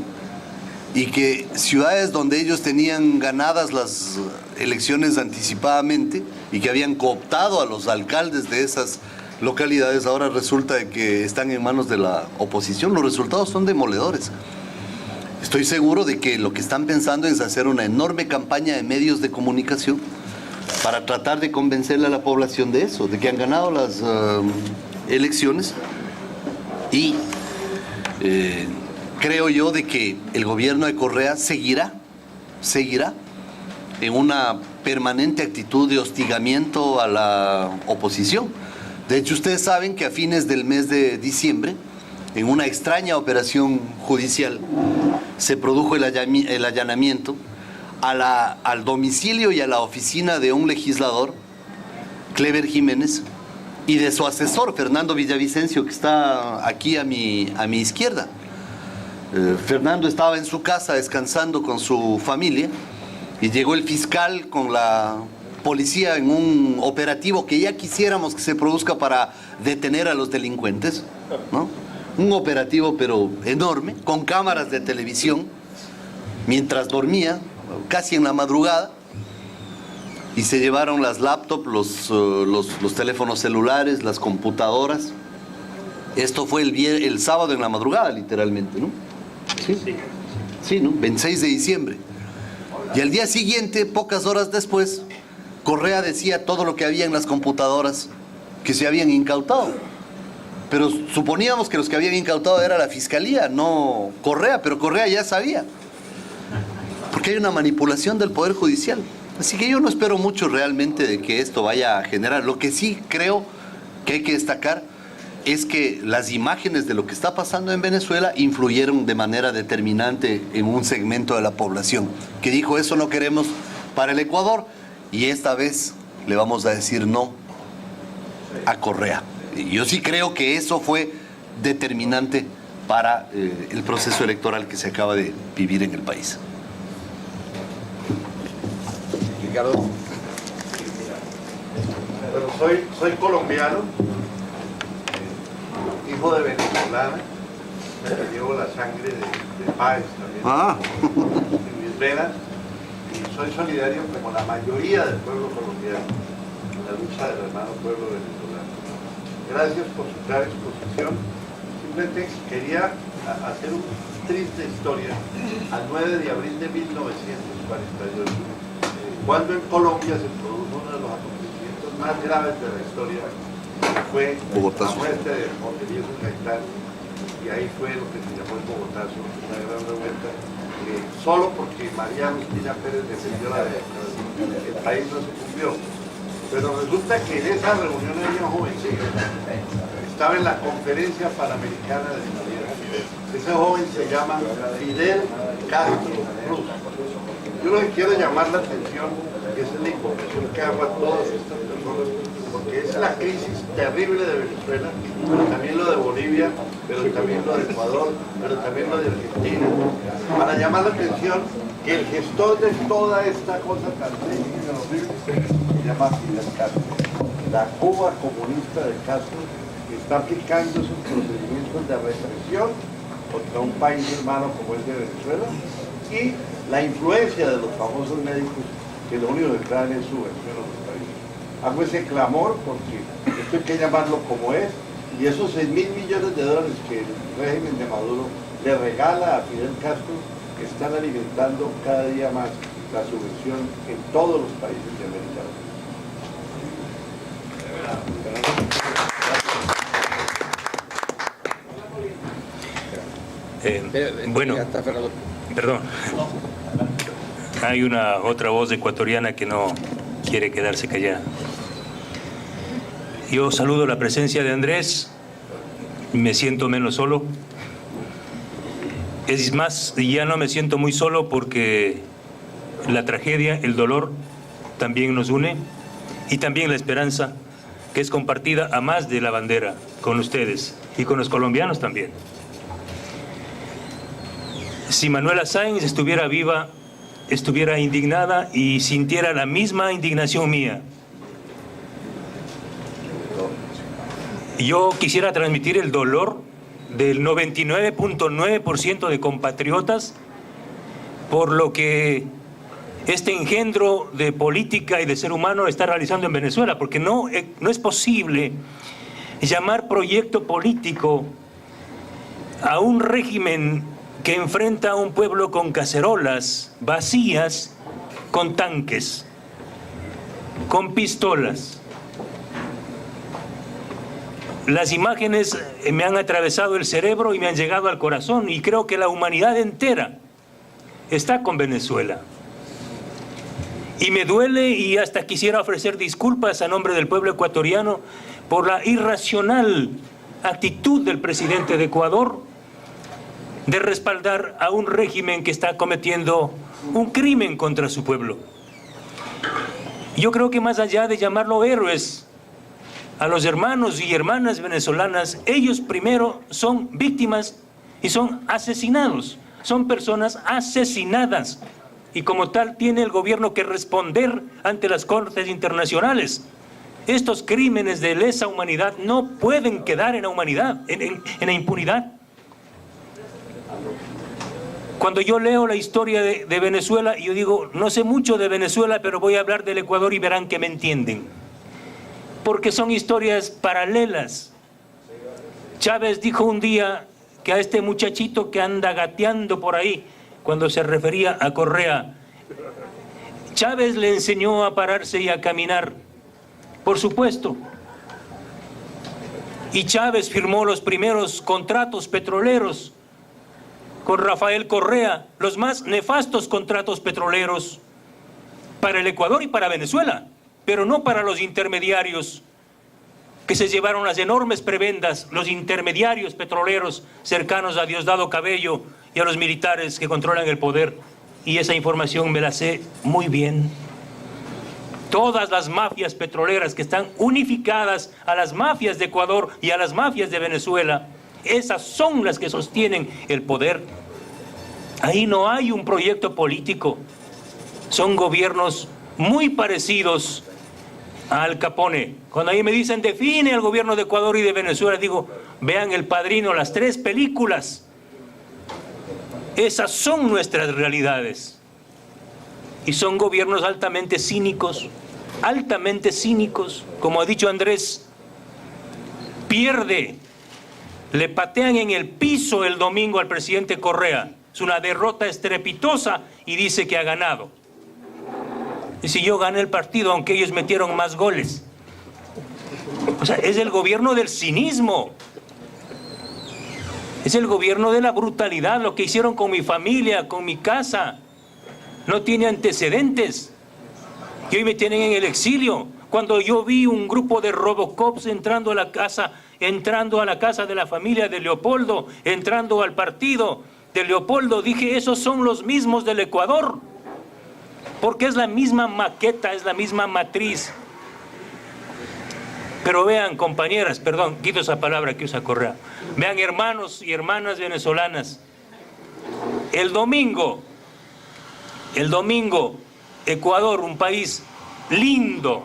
Y que ciudades donde ellos tenían ganadas las elecciones anticipadamente y que habían cooptado a los alcaldes de esas localidades, ahora resulta de que están en manos de la oposición. Los resultados son demoledores. Estoy seguro de que lo que están pensando es hacer una enorme campaña de medios de comunicación para tratar de convencerle a la población de eso, de que han ganado las elecciones y creo yo de que el gobierno de Correa seguirá en una permanente actitud de hostigamiento a la oposición. De hecho, ustedes saben que a fines del mes de diciembre, en una extraña operación judicial, se produjo el allanamiento al domicilio y a la oficina de un legislador, Clever Jiménez, y de su asesor, Fernando Villavicencio, que está aquí a mi izquierda. Fernando estaba en su casa descansando con su familia y llegó el fiscal con la policía en un operativo que ya quisiéramos que se produzca para detener a los delincuentes, ¿no? Un operativo pero enorme, con cámaras de televisión, mientras dormía, casi en la madrugada, y se llevaron las laptops, los teléfonos celulares, las computadoras. Esto fue el sábado en la madrugada, literalmente, ¿no? Sí, ¿no? 26 de diciembre. Y al día siguiente, pocas horas después, Correa decía todo lo que había en las computadoras que se habían incautado. Pero suponíamos que los que habían incautado era la fiscalía, no Correa, pero Correa ya sabía. Porque hay una manipulación del Poder Judicial. Así que yo no espero mucho realmente de que esto vaya a generar. Lo que sí creo que hay que destacar es que las imágenes de lo que está pasando en Venezuela influyeron de manera determinante en un segmento de la población que dijo: eso no queremos para el Ecuador, y esta vez le vamos a decir no a Correa. Yo sí creo que eso fue determinante para el proceso electoral que se acaba de vivir en el país. Ricardo. Bueno, soy colombiano, hijo de venezolana, llevo la sangre de Páez también en mis venas, y soy solidario como la mayoría del pueblo colombiano en la lucha del hermano pueblo venezolano. Gracias por su clara exposición. Simplemente quería hacer una triste historia. Al 9 de abril de 1948, cuando en Colombia se produjo uno de los acontecimientos más graves de la historia, que fue la muerte de Jorge Diego Gaitán, y ahí fue lo que se llamó el Bogotazo, una gran revuelta, solo porque María Agustina Pérez defendió la democracia, el país no se cumplió. Pero resulta que en esa reunión había un jovencito, estaba en la conferencia panamericana de Madrid. Ese joven se llama Fidel Castro Cruz. Yo lo que quiero llamar la atención, que esa es la invitación que hago a todas estas personas, porque es la crisis terrible de Venezuela, pero también lo de Bolivia, pero también lo de Ecuador, pero también lo de Argentina, para llamar la atención que el gestor de toda esta cosa tan triste y horrible se llama Fidel Castro. La Cuba comunista de Castro está aplicando sus procedimientos de represión contra un país hermano como es de Venezuela, y la influencia de los famosos médicos que lo único que traen es subvención a los países. Hago ese clamor porque esto hay que llamarlo como es, y esos 6.000 millones de dólares que el régimen de Maduro le regala a Fidel Castro están alimentando cada día más la subvención en todos los países de América Latina. Bueno, perdón. Hay una otra voz ecuatoriana que no quiere quedarse callada. Yo saludo la presencia de Andrés, me siento menos solo. Es más, ya no me siento muy solo porque la tragedia, el dolor también nos une, y también la esperanza, que es compartida a más de la bandera con ustedes y con los colombianos también. Si Manuela Sáenz estuviera viva, estuviera indignada y sintiera la misma indignación mía. Yo quisiera transmitir el dolor del 99.9% de compatriotas por lo que este engendro de política y de ser humano está realizando en Venezuela, porque no es posible llamar proyecto político a un régimen que enfrenta a un pueblo con cacerolas vacías, con tanques, con pistolas. Las imágenes me han atravesado el cerebro y me han llegado al corazón, y creo que la humanidad entera está con Venezuela. Y me duele, y hasta quisiera ofrecer disculpas a nombre del pueblo ecuatoriano por la irracional actitud del presidente de Ecuador de respaldar a un régimen que está cometiendo un crimen contra su pueblo. Yo creo que más allá de llamarlo héroes a los hermanos y hermanas venezolanas, ellos primero son víctimas y son asesinados, son personas asesinadas, y como tal tiene el gobierno que responder ante las cortes internacionales. Estos crímenes de lesa humanidad no pueden quedar en la humanidad, en la impunidad. Cuando yo leo la historia de Venezuela, yo digo, no sé mucho de Venezuela, pero voy a hablar del Ecuador y verán que me entienden. Porque son historias paralelas. Chávez dijo un día que a este muchachito que anda gateando por ahí, cuando se refería a Correa, Chávez le enseñó a pararse y a caminar, por supuesto. Y Chávez firmó los primeros contratos petroleros con Rafael Correa, los más nefastos contratos petroleros para el Ecuador y para Venezuela, pero no para los intermediarios que se llevaron las enormes prebendas, los intermediarios petroleros cercanos a Diosdado Cabello y a los militares que controlan el poder. Y esa información me la sé muy bien. Todas las mafias petroleras que están unificadas a las mafias de Ecuador y a las mafias de Venezuela, esas son las que sostienen el poder. Ahí no hay un proyecto político. Son gobiernos muy parecidos a Al Capone. Cuando ahí me dicen define el gobierno de Ecuador y de Venezuela, digo, vean El Padrino, las 3 películas. Esas son nuestras realidades. Y son gobiernos altamente cínicos, como ha dicho Andrés. Pierde, le patean en el piso el domingo al presidente Correa. Es una derrota estrepitosa y dice que ha ganado. Y si yo gané el partido, aunque ellos metieron más goles. O sea, es el gobierno del cinismo. Es el gobierno de la brutalidad, lo que hicieron con mi familia, con mi casa. No tiene antecedentes. Y hoy me tienen en el exilio. Cuando yo vi un grupo de Robocops entrando a la casa de la familia de Leopoldo, entrando al partido de Leopoldo, dije, esos son los mismos del Ecuador. Porque es la misma maqueta, es la misma matriz. Pero vean, compañeras, perdón, quito esa palabra que usa Correa. Vean, hermanos y hermanas venezolanas. El domingo, Ecuador, un país lindo,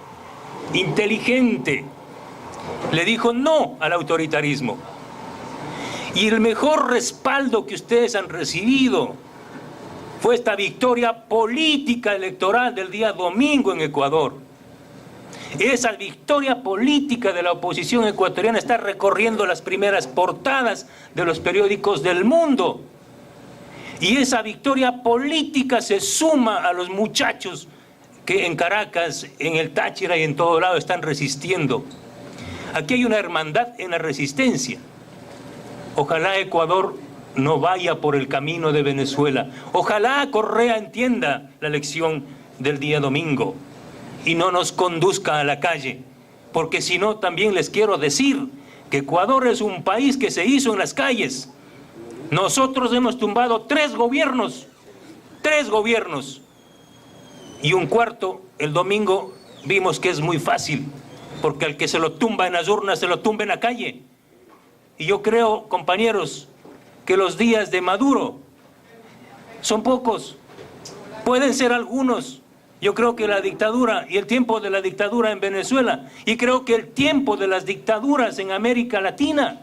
inteligente, le dijo no al autoritarismo. Y el mejor respaldo que ustedes han recibido fue esta victoria política electoral del día domingo en Ecuador. Esa victoria política de la oposición ecuatoriana está recorriendo las primeras portadas de los periódicos del mundo. Y esa victoria política se suma a los muchachos que en Caracas, en el Táchira y en todo lado están resistiendo. Aquí hay una hermandad en la resistencia. Ojalá Ecuador no vaya por el camino de Venezuela. Ojalá Correa entienda la lección del día domingo y no nos conduzca a la calle, porque si no, también les quiero decir que Ecuador es un país que se hizo en las calles. Nosotros hemos tumbado 3 gobiernos, y un cuarto el domingo vimos que es muy fácil, porque al que se lo tumba en las urnas se lo tumba en la calle. Y yo creo, compañeros, que los días de Maduro son pocos, pueden ser algunos. Yo creo que la dictadura y el tiempo de la dictadura en Venezuela, y creo que el tiempo de las dictaduras en América Latina,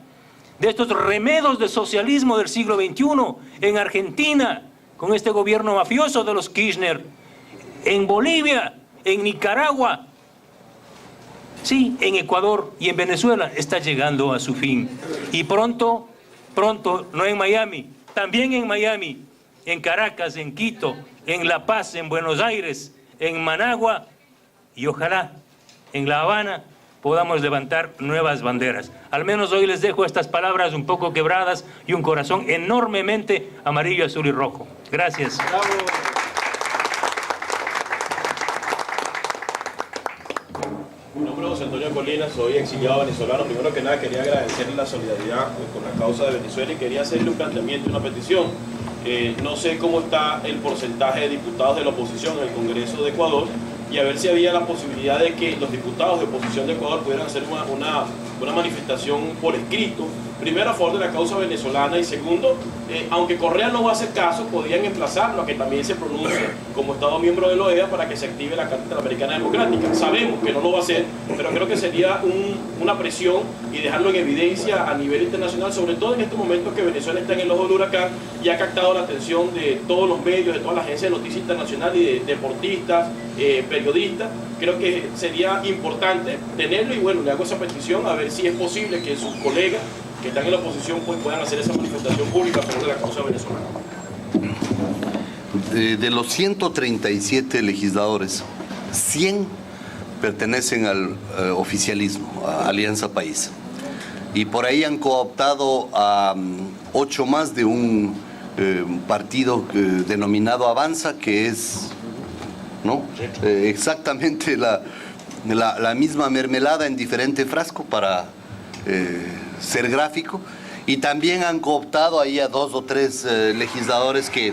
de estos remedos de socialismo del siglo XXI, en Argentina, con este gobierno mafioso de los Kirchner, en Bolivia, en Nicaragua, sí, en Ecuador y en Venezuela, está llegando a su fin. Y pronto, no en Miami, también en Miami, en Caracas, en Quito, en La Paz, en Buenos Aires, en Managua y ojalá en La Habana podamos levantar nuevas banderas. Al menos hoy les dejo estas palabras un poco quebradas y un corazón enormemente amarillo, azul y rojo. Gracias. Bravo. Mi nombre es José Antonio Colina, soy exiliado venezolano. Primero que nada quería agradecerle la solidaridad con la causa de Venezuela y quería hacerle un planteamiento, una petición. No sé cómo está el porcentaje de diputados de la oposición en el Congreso de Ecuador y a ver si había la posibilidad de que los diputados de oposición de Ecuador pudieran hacer una manifestación por escrito, primero a favor de la causa venezolana y segundo, aunque Correa no va a hacer caso, podían emplazarlo a que también se pronuncie como Estado miembro de la OEA para que se active la Carta Interamericana Democrática. Sabemos que no lo va a hacer, pero creo que sería una presión y dejarlo en evidencia a nivel internacional, sobre todo en estos momentos que Venezuela está en el ojo del huracán y ha captado la atención de todos los medios, de todas las agencias de noticias internacionales y de deportistas, periodistas. Creo que sería importante tenerlo y bueno, le hago esa petición a ver si es posible que sus colegas que están en la oposición pues, puedan hacer esa manifestación pública a favor de la causa venezolana. De los 137 legisladores, 100 pertenecen al oficialismo, a Alianza País. Y por ahí han cooptado a 8 más de un partido denominado Avanza, que es, ¿no? Exactamente la misma mermelada en diferente frasco para ser gráfico, y también han cooptado ahí a 2 o 3 legisladores que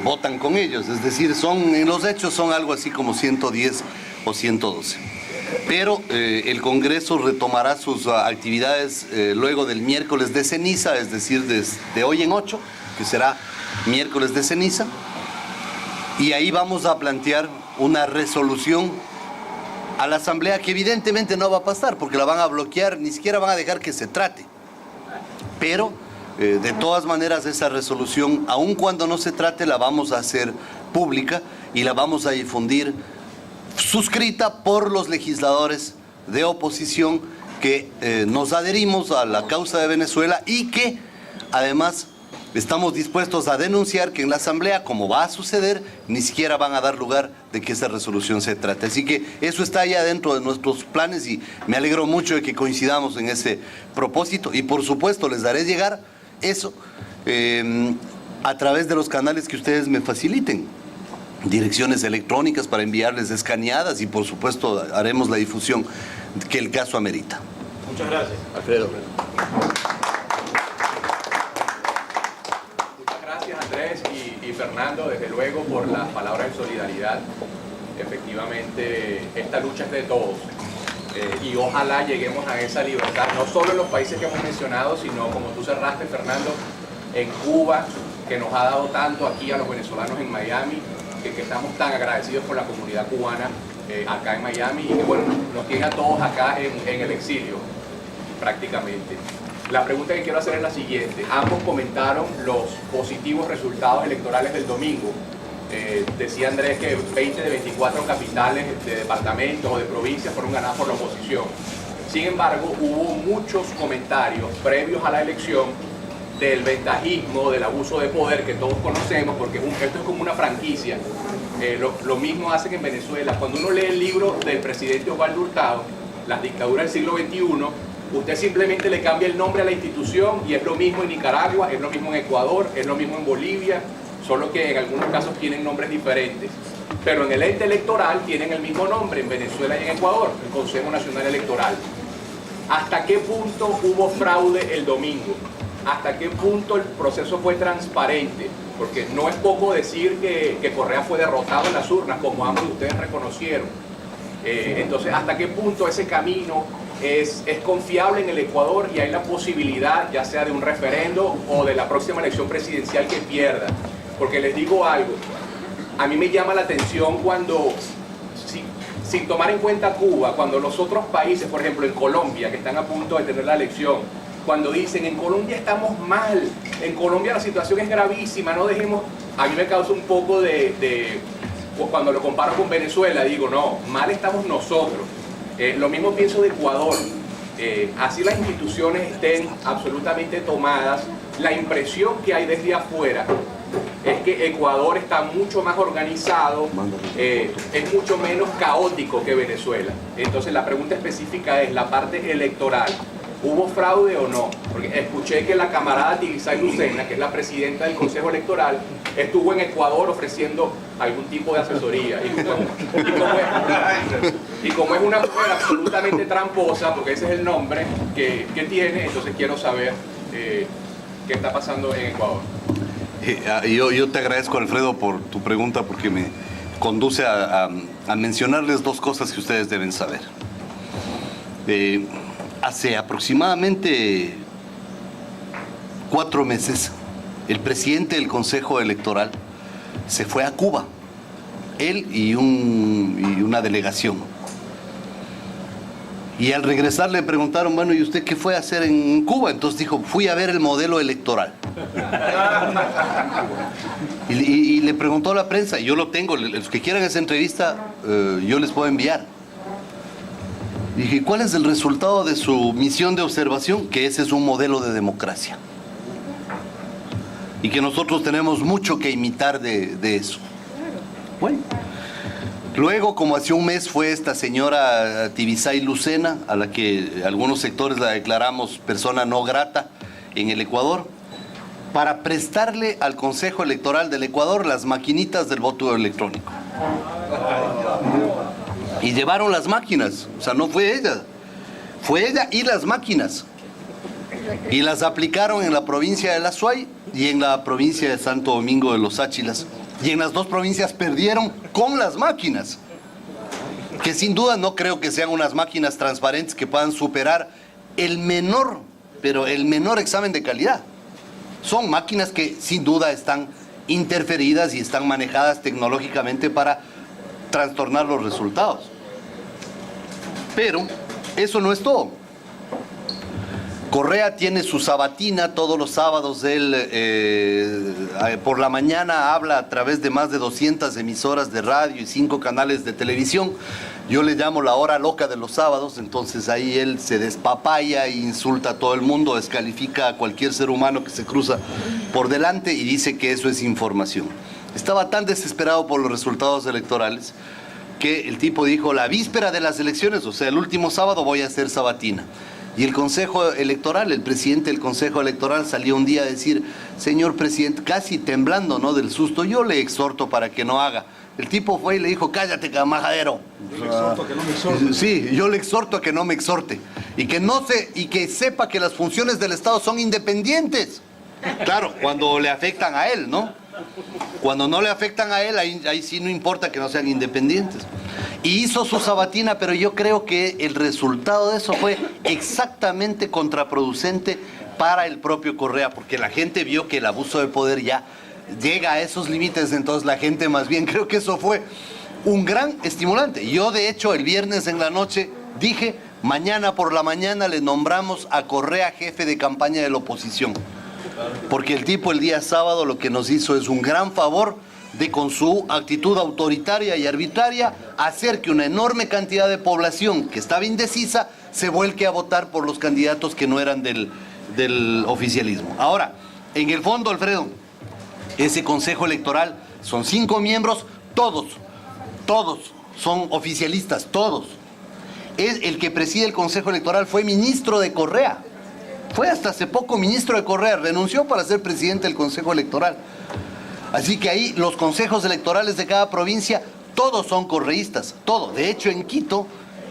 votan con ellos, es decir, en los hechos son algo así como 110 o 112. Pero el Congreso retomará sus actividades luego del miércoles de ceniza, es decir, de hoy en 8, que será miércoles de ceniza, y ahí vamos a plantear una resolución a la Asamblea que evidentemente no va a pasar porque la van a bloquear, ni siquiera van a dejar que se trate. Pero de todas maneras esa resolución, aun cuando no se trate, la vamos a hacer pública y la vamos a difundir suscrita por los legisladores de oposición que nos adherimos a la causa de Venezuela y que además estamos dispuestos a denunciar que en la Asamblea, como va a suceder, ni siquiera van a dar lugar de que esa resolución se trate. Así que eso está ya dentro de nuestros planes y me alegro mucho de que coincidamos en ese propósito. Y por supuesto les daré llegar eso a través de los canales que ustedes me faciliten. Direcciones electrónicas para enviarles escaneadas y por supuesto haremos la difusión que el caso amerita. Muchas gracias. Alfredo. Gracias Andrés y Fernando, desde luego, por las palabras de solidaridad. Efectivamente, esta lucha es de todos y ojalá lleguemos a esa libertad, no solo en los países que hemos mencionado, sino, como tú cerraste, Fernando, en Cuba, que nos ha dado tanto aquí a los venezolanos en Miami, que estamos tan agradecidos por la comunidad cubana acá en Miami y que, bueno, nos tiene a todos acá en el exilio, prácticamente. La pregunta que quiero hacer es la siguiente. Ambos comentaron los positivos resultados electorales del domingo. Decía Andrés que 20 de 24 capitales de departamentos o de provincias fueron ganadas por la oposición. Sin embargo, hubo muchos comentarios previos a la elección del ventajismo, del abuso de poder que todos conocemos, porque esto es como una franquicia. Lo mismo hacen en Venezuela. Cuando uno lee el libro del presidente Osvaldo Hurtado, Las dictaduras del siglo XXI, usted simplemente le cambia el nombre a la institución y es lo mismo en Nicaragua, es lo mismo en Ecuador, es lo mismo en Bolivia, solo que en algunos casos tienen nombres diferentes. Pero en el ente electoral tienen el mismo nombre en Venezuela y en Ecuador, el Consejo Nacional Electoral. ¿Hasta qué punto hubo fraude el domingo? ¿Hasta qué punto el proceso fue transparente? Porque no es poco decir que Correa fue derrotado en las urnas, como ambos de ustedes reconocieron. Entonces, ¿hasta qué punto ese camino es confiable en el Ecuador y hay la posibilidad, ya sea de un referendo o de la próxima elección presidencial, que pierda? Porque les digo algo, a mí me llama la atención cuando, sin tomar en cuenta Cuba, cuando los otros países, por ejemplo en Colombia, que están a punto de tener la elección, cuando dicen en Colombia estamos mal, en Colombia la situación es gravísima, no dejemos, a mí me causa un poco cuando lo comparo con Venezuela, digo no, mal estamos nosotros. Lo mismo pienso de Ecuador. Así las instituciones estén absolutamente tomadas, la impresión que hay desde afuera es que Ecuador está mucho más organizado, es mucho menos caótico que Venezuela. Entonces la pregunta específica es la parte electoral. ¿Hubo fraude o no? Porque escuché que la camarada Tibisay Lucena, que es la presidenta del Consejo Electoral, estuvo en Ecuador ofreciendo algún tipo de asesoría. Y como es una mujer absolutamente tramposa, porque ese es el nombre que tiene, entonces quiero saber qué está pasando en Ecuador. Yo te agradezco, Alfredo, por tu pregunta, porque me conduce a mencionarles dos cosas que ustedes deben saber. Hace aproximadamente 4 meses, el presidente del Consejo Electoral se fue a Cuba, él y una delegación. Y al regresar le preguntaron, bueno, ¿y usted qué fue a hacer en Cuba? Entonces dijo, fui a ver el modelo electoral. Y le preguntó a la prensa, y yo lo tengo, los que quieran esa entrevista, yo les puedo enviar. Dije, ¿cuál es el resultado de su misión de observación? Que ese es un modelo de democracia. Y que nosotros tenemos mucho que imitar de eso. Bueno, luego, como hace un mes, fue esta señora Tibisay Lucena, a la que algunos sectores la declaramos persona no grata en el Ecuador, para prestarle al Consejo Electoral del Ecuador las maquinitas del voto electrónico. Y llevaron las máquinas, o sea, no fue ella, fue ella y las máquinas. Y las aplicaron en la provincia de La Suay y en la provincia de Santo Domingo de los Áchilas. Y en las dos provincias perdieron con las máquinas. Que sin duda no creo que sean unas máquinas transparentes que puedan superar el menor, pero el menor examen de calidad. Son máquinas que sin duda están interferidas y están manejadas tecnológicamente para trastornar los resultados. Pero eso no es todo. Correa tiene su sabatina todos los sábados. Él por la mañana habla a través de más de 200 emisoras de radio y 5 canales de televisión. Yo le llamo la hora loca de los sábados. Entonces ahí él se despapaya e insulta a todo el mundo, descalifica a cualquier ser humano que se cruza por delante y dice que eso es información. Estaba tan desesperado por los resultados electorales que el tipo dijo: la víspera de las elecciones, o sea, el último sábado, voy a hacer sabatina. Y el Consejo Electoral, el presidente del Consejo Electoral salió un día a decir: señor presidente, casi temblando, ¿no?, del susto, yo le exhorto para que no haga. El tipo fue y le dijo: cállate, camajadero. Yo le exhorto a que no me exhorte. Sí, yo le exhorto a que no me exhorte. Y que sepa que las funciones del Estado son independientes. Claro, cuando le afectan a él, ¿no? Cuando no le afectan a él, ahí sí no importa que no sean independientes. Y hizo su sabatina, pero yo creo que el resultado de eso fue exactamente contraproducente para el propio Correa, porque la gente vio que el abuso de poder ya llega a esos límites. Entonces la gente más bien creo que eso fue un gran estimulante. Yo de hecho el viernes en la noche dije: mañana por la mañana le nombramos a Correa jefe de campaña de la oposición. Porque el tipo el día sábado lo que nos hizo es un gran favor de, con su actitud autoritaria y arbitraria, hacer que una enorme cantidad de población que estaba indecisa se vuelque a votar por los candidatos que no eran del oficialismo. Ahora, en el fondo, Alfredo, ese Consejo Electoral son 5 miembros, todos son oficialistas, todos. El que preside el Consejo Electoral fue ministro de Correa. Fue hasta hace poco ministro de Correa, renunció para ser presidente del Consejo Electoral. Así que ahí los consejos electorales de cada provincia, todos son correístas, todo. De hecho, en Quito,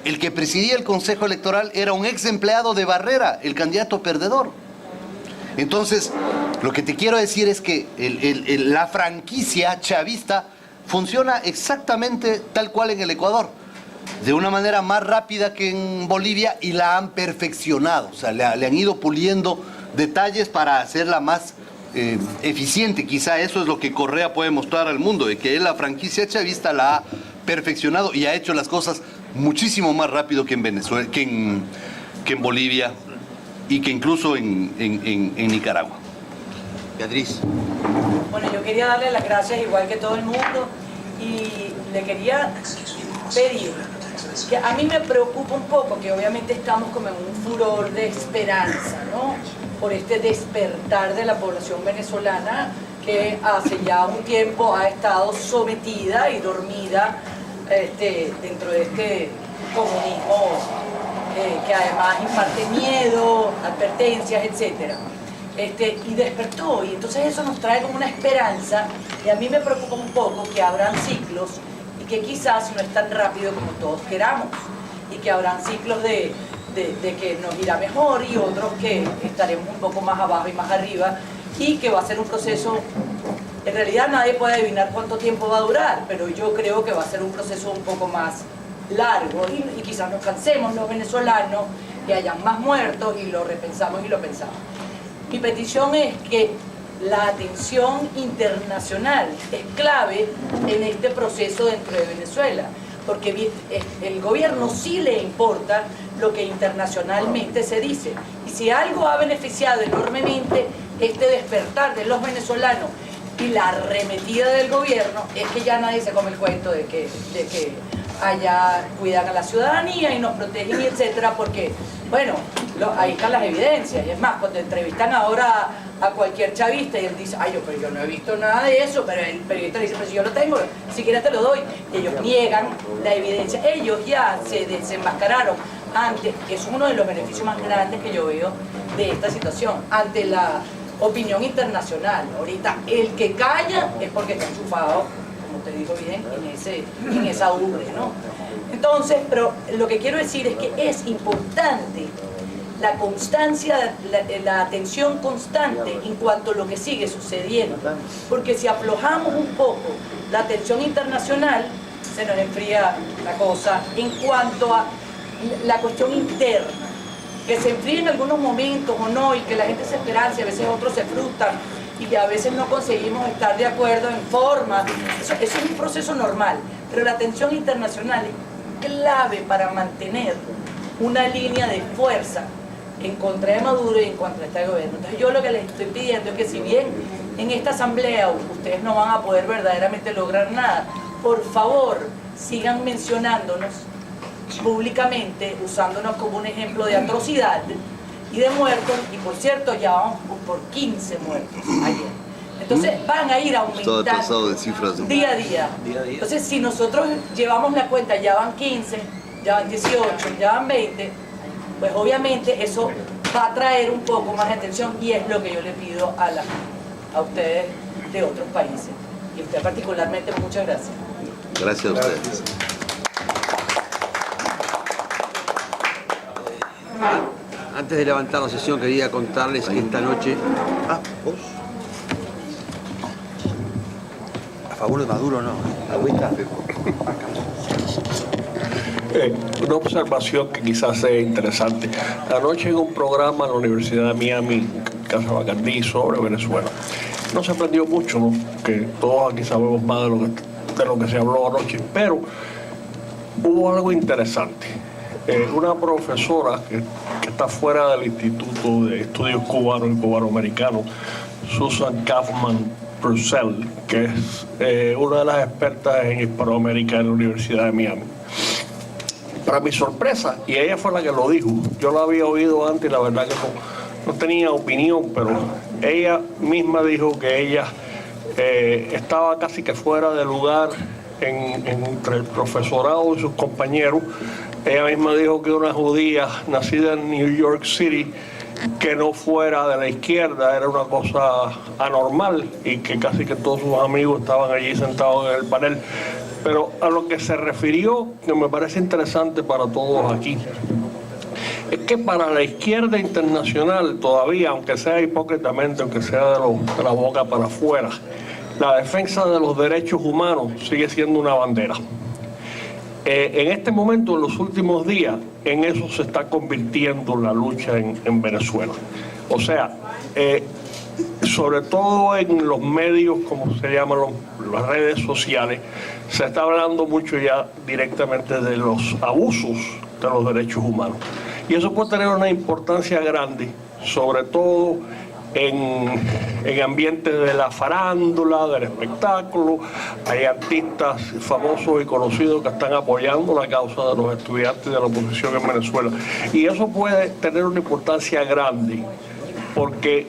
el que presidía el Consejo Electoral era un ex empleado de Barrera, el candidato perdedor. Entonces, lo que te quiero decir es que la franquicia chavista funciona exactamente tal cual en el Ecuador, de una manera más rápida que en Bolivia, y la han perfeccionado. O sea, le han ido puliendo detalles para hacerla más eficiente. Quizá eso es lo que Correa puede mostrar al mundo, de que él la franquicia chavista la ha perfeccionado y ha hecho las cosas muchísimo más rápido que en Venezuela, que en Bolivia y que incluso en Nicaragua. Beatriz. Bueno, yo quería darle las gracias igual que todo el mundo y le quería pedir que a mí me preocupa un poco que obviamente estamos como en un furor de esperanza, ¿no?, por este despertar de la población venezolana que hace ya un tiempo ha estado sometida y dormida dentro de este comunismo que además imparte miedo, advertencias, etc. Y despertó, y entonces eso nos trae como una esperanza, y a mí me preocupa un poco que habrán ciclos y que quizás no es tan rápido como todos queramos, y que habrán ciclos de que nos irá mejor y otros que estaremos un poco más abajo y más arriba, y que va a ser un proceso, en realidad nadie puede adivinar cuánto tiempo va a durar, pero yo creo que va a ser un proceso un poco más largo y quizás nos cansemos los venezolanos, que hayan más muertos y lo repensamos y lo pensamos. Mi petición es que la atención internacional es clave en este proceso dentro de Venezuela, porque el gobierno sí le importa lo que internacionalmente se dice. Y si algo ha beneficiado enormemente este despertar de los venezolanos y la arremetida del gobierno, es que ya nadie se come el cuento de que allá cuidan a la ciudadanía y nos protegen, etcétera, porque, bueno, ahí están las evidencias. Y es más, cuando entrevistan ahora a cualquier chavista y él dice: ay, pero yo no he visto nada de eso, pero el periodista le dice: pero si yo lo tengo, si quieres te lo doy. Y ellos niegan la evidencia. Ellos ya se desenmascararon antes, que es uno de los beneficios más grandes que yo veo de esta situación, ante la opinión internacional. Ahorita, el que calla es porque está enchufado, como usted dijo bien, en esa urbe, ¿no? Entonces, pero lo que quiero decir es que es importante la constancia, la atención constante en cuanto a lo que sigue sucediendo, porque si aflojamos un poco la atención internacional, se nos enfría la cosa en cuanto a la cuestión interna, que se enfríe en algunos momentos o no, y que la gente se esperanza y a veces otros se frustran y que a veces no conseguimos estar de acuerdo en forma. Eso es un proceso normal, pero la atención internacional es clave para mantener una línea de fuerza en contra de Maduro y en contra de este gobierno. Entonces yo lo que les estoy pidiendo es que si bien en esta asamblea ustedes no van a poder verdaderamente lograr nada, por favor sigan mencionándonos públicamente, usándonos como un ejemplo de atrocidad y de muertos, y por cierto ya vamos por 15 muertos ayer. Entonces van a ir aumentando día a día. Entonces si nosotros llevamos la cuenta, ya van 15, ya van 18, ya van 20, pues obviamente eso va a traer un poco más de atención, y es lo que yo le pido a ustedes de otros países. Y usted particularmente, muchas gracias. Gracias a ustedes. Antes de levantar la sesión quería contarles que esta noche... ¿Vos? A favor de Maduro no. Agüita. Una observación que quizás sea interesante. Anoche en un programa en la Universidad de Miami, Casa Bacardí, sobre Venezuela, nos aprendió mucho, ¿no? Que todos aquí sabemos más de lo que se habló anoche, pero hubo algo interesante. Una profesora que está fuera del Instituto de Estudios Cubanos y Cubanoamericanos, Susan Kaufman-Purcell, que es una de las expertas en Hispanoamérica en la Universidad de Miami. Para mi sorpresa, y ella fue la que lo dijo, yo lo había oído antes y la verdad que no tenía opinión, pero ella misma dijo que ella estaba casi que fuera de lugar entre el profesorado y sus compañeros. Ella misma dijo que una judía nacida en New York City, que no fuera de la izquierda, era una cosa anormal, y que casi que todos sus amigos estaban allí sentados en el panel. Pero a lo que se refirió, que me parece interesante para todos aquí, es que para la izquierda internacional todavía, aunque sea hipócritamente, aunque sea de la boca para afuera, la defensa de los derechos humanos sigue siendo una bandera. En este momento, en los últimos días, en eso se está convirtiendo la lucha en Venezuela. O sea, sobre todo en los medios, como se llaman las redes sociales, se está hablando mucho ya directamente de los abusos de los derechos humanos. Y eso puede tener una importancia grande, sobre todo en ambientes de la farándula, del espectáculo. Hay artistas famosos y conocidos que están apoyando la causa de los estudiantes de la oposición en Venezuela. Y eso puede tener una importancia grande, porque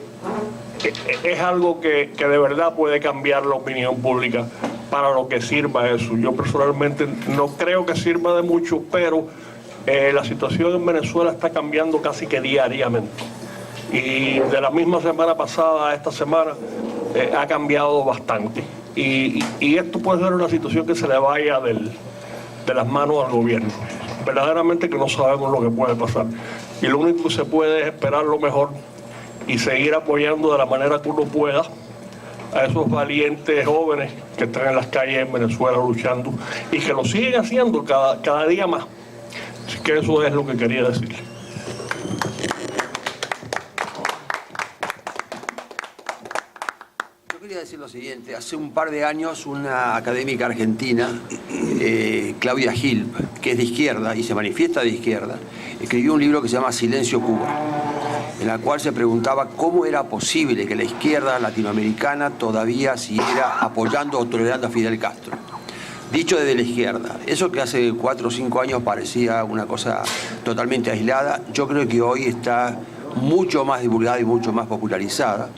es algo que de verdad puede cambiar la opinión pública para lo que sirva eso. Yo personalmente no creo que sirva de mucho, pero la situación en Venezuela está cambiando casi que diariamente. Y de la misma semana pasada a esta semana ha cambiado bastante. Y esto puede ser una situación que se le vaya de las manos al gobierno. Verdaderamente que no sabemos lo que puede pasar. Y lo único que se puede es esperar lo mejor y seguir apoyando de la manera que uno pueda a esos valientes jóvenes que están en las calles en Venezuela luchando y que lo siguen haciendo cada día más. Así que eso es lo que quería decirle. Yo quería decir lo siguiente. Hace un par de años una académica argentina, Claudia Gil, que es de izquierda y se manifiesta de izquierda, escribió un libro que se llama Silencio Cuba, en la cual se preguntaba cómo era posible que la izquierda latinoamericana todavía siguiera apoyando o tolerando a Fidel Castro. Dicho desde la izquierda, eso que hace 4 o 5 años parecía una cosa totalmente aislada, yo creo que hoy está mucho más divulgada y mucho más popularizada.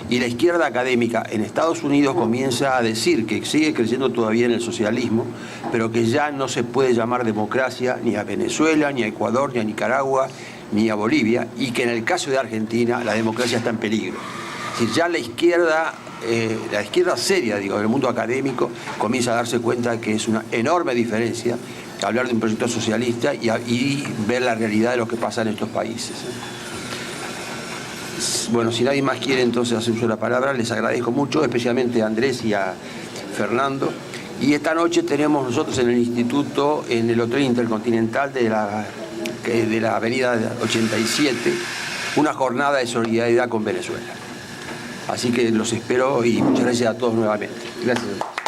Y la izquierda académica en Estados Unidos comienza a decir que sigue creciendo todavía en el socialismo, pero que ya no se puede llamar democracia ni a Venezuela, ni a Ecuador, ni a Nicaragua, ni a Bolivia, y que en el caso de Argentina la democracia está en peligro. Es decir, ya la izquierda la izquierda seria, digo, del mundo académico, comienza a darse cuenta que es una enorme diferencia hablar de un proyecto socialista y ver la realidad de lo que pasa en estos países. Bueno, si nadie más quiere entonces hacer uso de la palabra, les agradezco mucho, especialmente a Andrés y a Fernando. Y esta noche tenemos nosotros en el instituto, en el Hotel Intercontinental de la avenida 87, una jornada de solidaridad con Venezuela. Así que los espero y muchas gracias a todos nuevamente. Gracias.